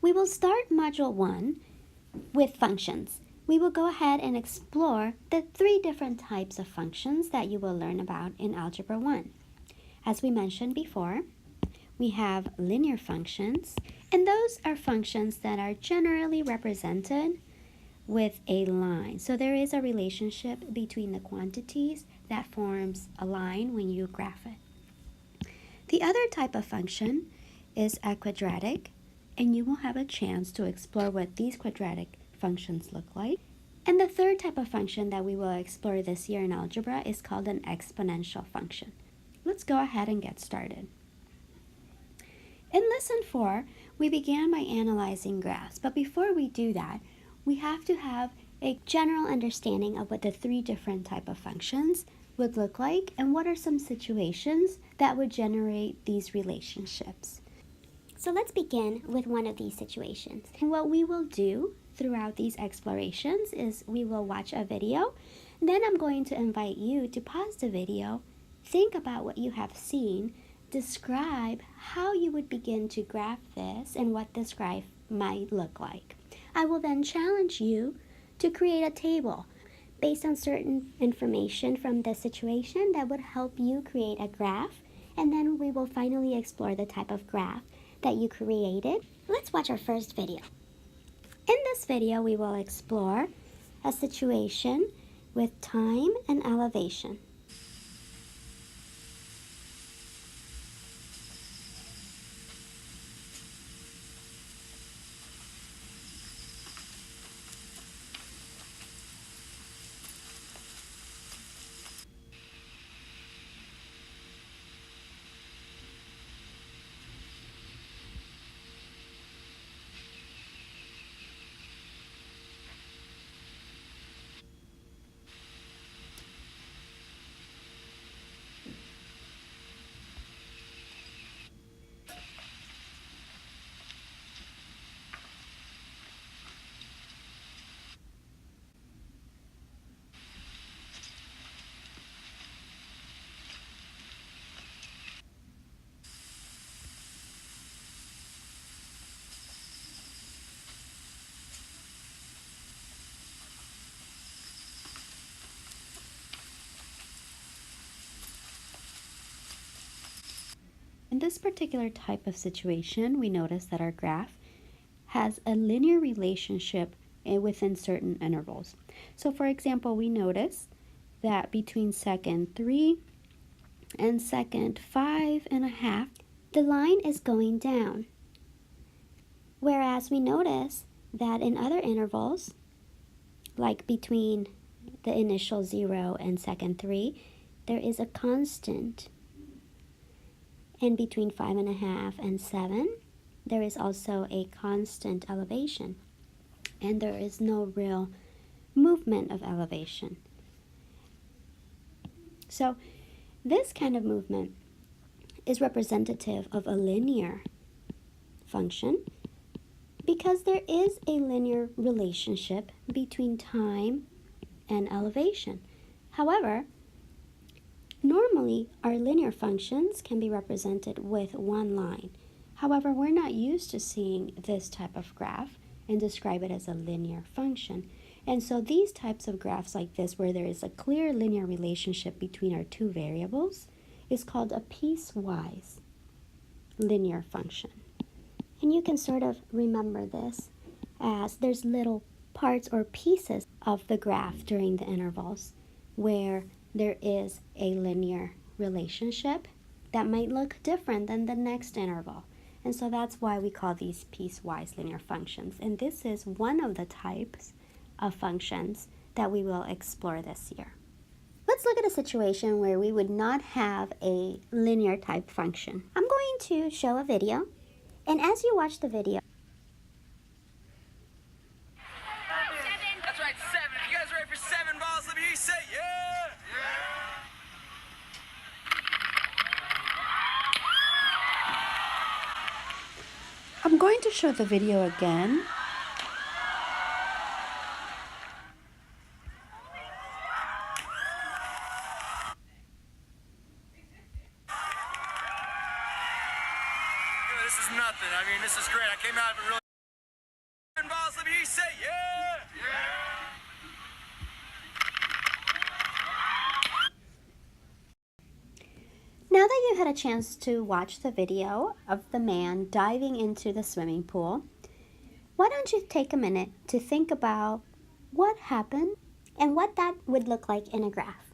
We will start Module 1 with functions. We will go ahead and explore the 3 different types of functions that you will learn about in Algebra 1. As we mentioned before, we have linear functions, and those are functions that are generally represented with a line. So there is a relationship between the quantities that forms a line when you graph it. The other type of function is a quadratic, and you will have a chance to explore what these quadratic functions look like. And the third type of function that we will explore this year in algebra is called an exponential function. Let's go ahead and get started. In lesson 4, we began by analyzing graphs, but before we do that, we have to have a general understanding of what the 3 different type of functions would look like and what are some situations that would generate these relationships. So let's begin with one of these situations. And what we will do throughout these explorations is we will watch a video, then I'm going to invite you to pause the video, think about what you have seen, describe how you would begin to graph this and what this graph might look like. I will then challenge you to create a table based on certain information from the situation that would help you create a graph, and then we will finally explore the type of graph that you created. Let's watch our first video. In this video, we will explore a situation with time and elevation. In this particular type of situation, we notice that our graph has a linear relationship within certain intervals. So for example, we notice that between second 3 and second 5.5, the line is going down. Whereas we notice that in other intervals, like between the initial 0 and second 3, there is a constant. And between 5.5 and 7, there is also a constant elevation. And there is no real movement of elevation. So this kind of movement is representative of a linear function because there is a linear relationship between time and elevation. However, normally, our linear functions can be represented with one line. However, we're not used to seeing this type of graph and describe it as a linear function. And so these types of graphs like this, where there is a clear linear relationship between our 2 variables, is called a piecewise linear function. And you can sort of remember this as there's little parts or pieces of the graph during the intervals where there is a linear relationship that might look different than the next interval. And so that's why we call these piecewise linear functions. And this is one of the types of functions that we will explore this year. Let's look at a situation where we would not have a linear type function. I'm going to show a video, and as you watch the video, that's right, 7. If you guys are ready for 7 balls, let me hear you say yeah! I'm going to show the video again. This is nothing. I mean, this is great. I came out of it really had a chance to watch the video of the man diving into the swimming pool, why don't you take a minute to think about what happened and what that would look like in a graph.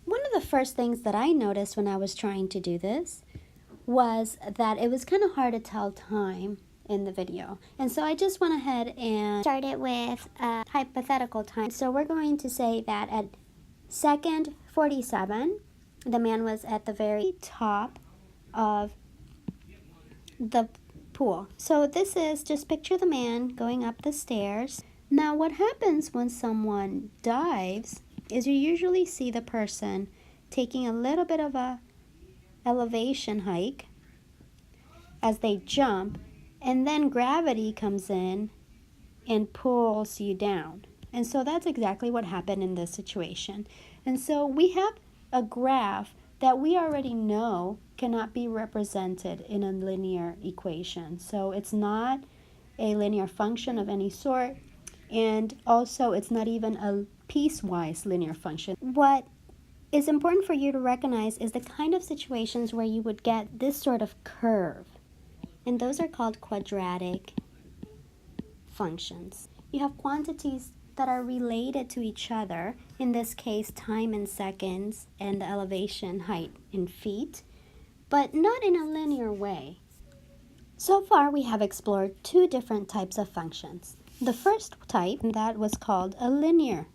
One of the first things that I noticed when I was trying to do this was that it was kind of hard to tell time in the video. And so I just went ahead and started with a hypothetical time. So we're going to say that at second 47, the man was at the very top of the pool. So this is, just picture the man going up the stairs. Now what happens when someone dives is you usually see the person taking a little bit of a elevation hike as they jump, and then gravity comes in and pulls you down. And so that's exactly what happened in this situation. And so we have a graph that we already know cannot be represented in a linear equation. So it's not a linear function of any sort, and also it's not even a piecewise linear function. What is important for you to recognize is the kind of situations where you would get this sort of curve, and those are called quadratic functions. You have quantities that are related to each other, in this case time in seconds and the elevation height in feet, but not in a linear way. So far we have explored two different types of functions. The first type, that was called a linear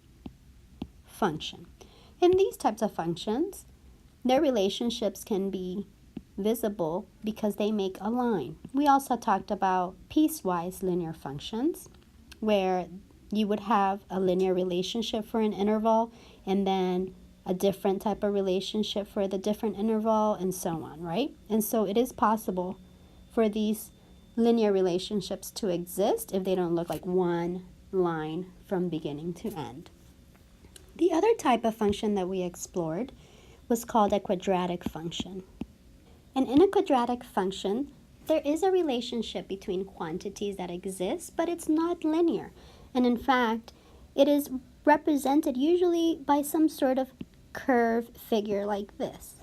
function. In these types of functions, their relationships can be visible because they make a line. We also talked about piecewise linear functions, where you would have a linear relationship for an interval and then a different type of relationship for the different interval, and so on, right? And so it is possible for these linear relationships to exist if they don't look like one line from beginning to end. The other type of function that we explored was called a quadratic function. And in a quadratic function, there is a relationship between quantities that exist, but it's not linear. And in fact, it is represented usually by some sort of curve figure like this.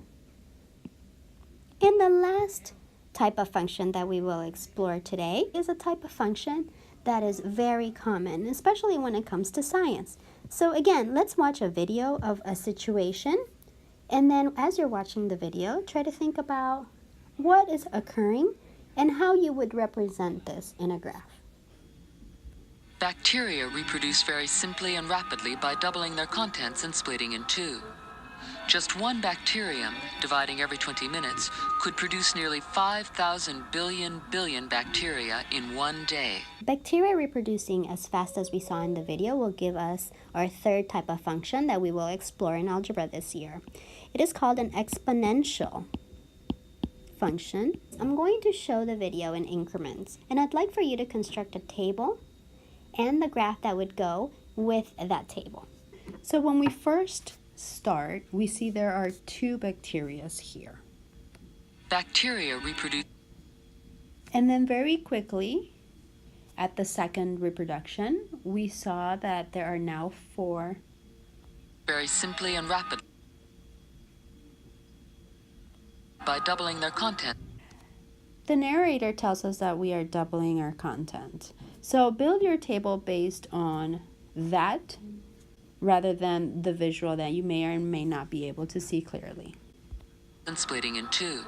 And the last type of function that we will explore today is a type of function that is very common, especially when it comes to science. So again, let's watch a video of a situation, and then as you're watching the video, try to think about what is occurring and how you would represent this in a graph. Bacteria reproduce very simply and rapidly by doubling their contents and splitting in two. Just one bacterium, dividing every 20 minutes, could produce nearly 5,000 billion bacteria in one day. Bacteria reproducing as fast as we saw in the video will give us our third type of function that we will explore in algebra this year. It is called an exponential function. I'm going to show the video in increments, and I'd like for you to construct a table and the graph that would go with that table. So when we first start, we see there are two bacteria here. Bacteria reproduce. And then very quickly, at the second reproduction, we saw that there are now four. Very simply and rapidly by doubling their content. The narrator tells us that we are doubling our content. So build your table based on that rather than the visual that you may or may not be able to see clearly. And splitting in two.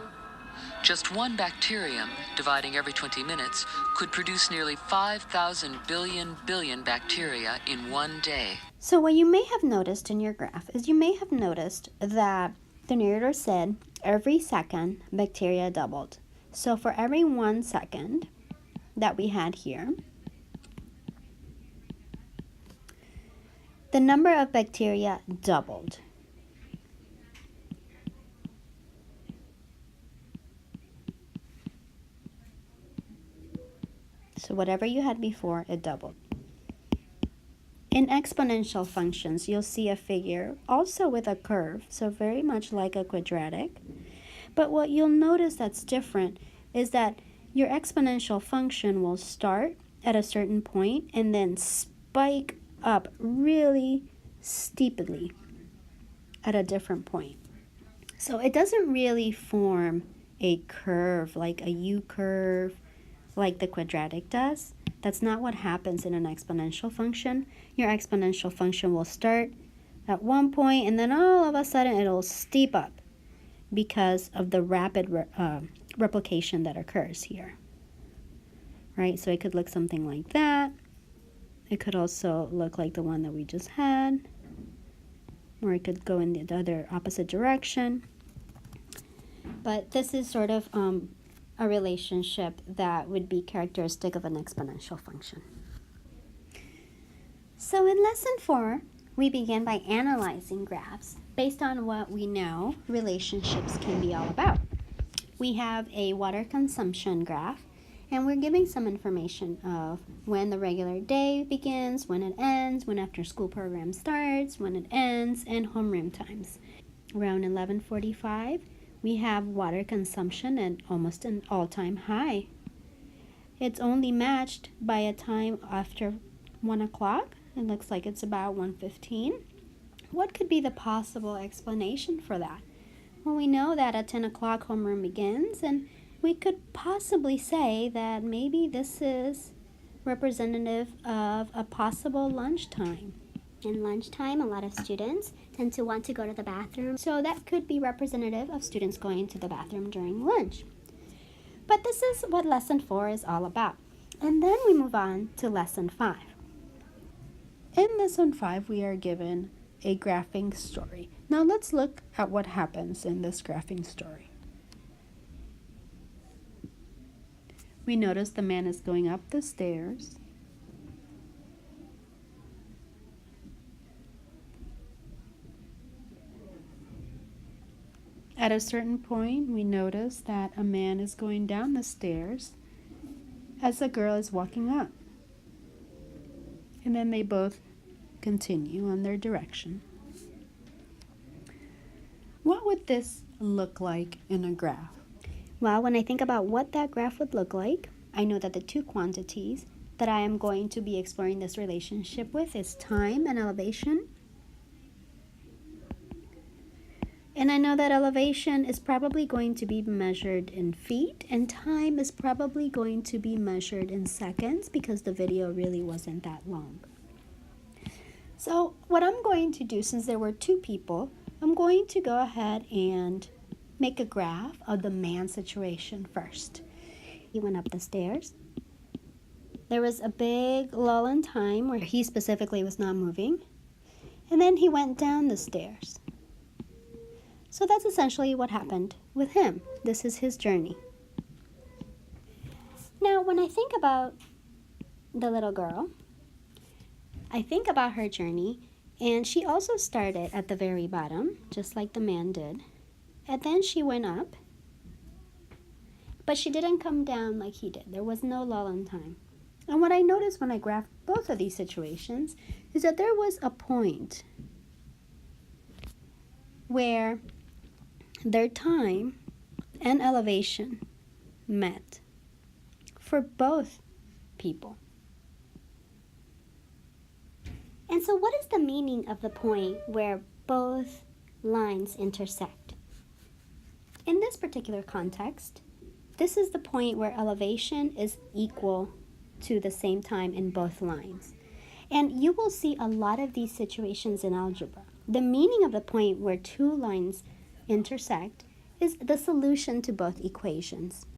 Just one bacterium, dividing every 20 minutes, could produce nearly 5,000 billion bacteria in one day. So what you may have noticed in your graph is you may have noticed that the narrator said every second bacteria doubled. So for every 1 second that we had here, the number of bacteria doubled. So whatever you had before, it doubled. In exponential functions, you'll see a figure also with a curve, so very much like a quadratic. But what you'll notice that's different is that your exponential function will start at a certain point and then spike up really steeply at a different point. So it doesn't really form a curve, like a U-curve, like the quadratic does. That's not what happens in an exponential function. Your exponential function will start at one point and then all of a sudden it'll steep up because of the rapid replication that occurs here. Right? So it could look something like that. It could also look like the one that we just had, or it could go in the other opposite direction. But this is sort of a relationship that would be characteristic of an exponential function. So in lesson 4, we begin by analyzing graphs based on what we know relationships can be all about. We have a water consumption graph, and we're giving some information of when the regular day begins, when it ends, when after school program starts, when it ends, and homeroom times. Around 11:45, we have water consumption at almost an all-time high. It's only matched by a time after 1 o'clock. It looks like it's about 1:15. What could be the possible explanation for that? Well, we know that at 10 o'clock homeroom begins, and we could possibly say that maybe this is representative of a possible lunchtime. In lunchtime, a lot of students tend to want to go to the bathroom, so that could be representative of students going to the bathroom during lunch. But this is what lesson 4 is all about. And then we move on to lesson 5. In lesson 5, we are given a graphing story. Now let's look at what happens in this graphing story. We notice the man is going up the stairs. At a certain point, we notice that a man is going down the stairs as a girl is walking up. And then they both continue on their direction. What would this look like in a graph? Well, when I think about what that graph would look like, I know that the two quantities that I am going to be exploring this relationship with is time and elevation. And I know that elevation is probably going to be measured in feet, and time is probably going to be measured in seconds because the video really wasn't that long. So what I'm going to do, since there were two people, I'm going to go ahead and make a graph of the man's situation first. He went up the stairs. There was a big lull in time where he specifically was not moving. And then he went down the stairs. So that's essentially what happened with him. This is his journey. Now, when I think about the little girl, I think about her journey, and she also started at the very bottom, just like the man did. And then she went up, but she didn't come down like he did. There was no lull in time. And what I noticed when I graphed both of these situations is that there was a point where their time and elevation met for both people. And so what is the meaning of the point where both lines intersect? In this particular context, this is the point where elevation is equal to the same time in both lines. And you will see a lot of these situations in algebra. The meaning of the point where two lines intersect is the solution to both equations.